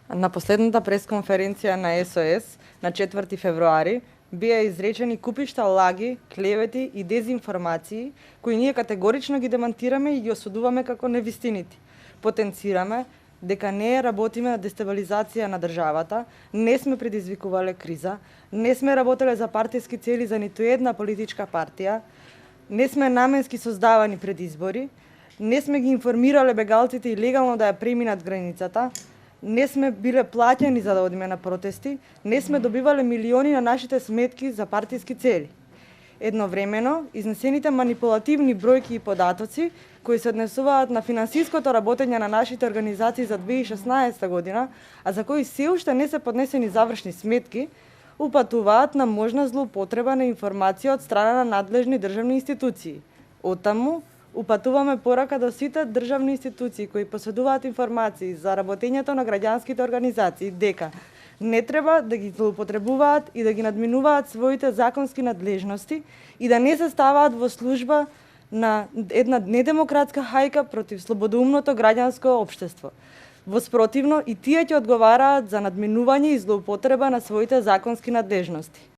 На последната пресконференција на СОС на 4 февруари беа изречени купишта лаги, клевети и дезинформации кои ние категорично ги демантираме и ги осудуваме како невистинити. Потенцираме дека не работиме на дестабилизација на државата, не сме предизвикувале криза, не сме работеле за партиски цели за ниту една политичка партија, не сме наменски создавани пред избори, не сме ги информирале бегалците и легално да ја преминат границата, не сме биле плаќани за да одиме на протести, не сме добивале милиони на нашите сметки за партиски цели. Едновремено, изнесените манипулативни бројки и податоци, кои се однесуваат на финансиското работење на нашите организации за 2016 година, а за кои се уште не се поднесени завршни сметки, упатуваат на можна злоупотреба на информација од страна на надлежни државни институции. Оттаму, упатуваме порака до сите државни институции кои поседуваат информации за работењето на граѓанските организации дека не треба да ги злоупотребуваат и да ги надминуваат своите законски надлежности и да не се ставаат во служба на една недемократска хајка против слободоумното граѓанско општество. Во спротивно, и тие ќе одговараат за надминување и злоупотреба на своите законски надлежности.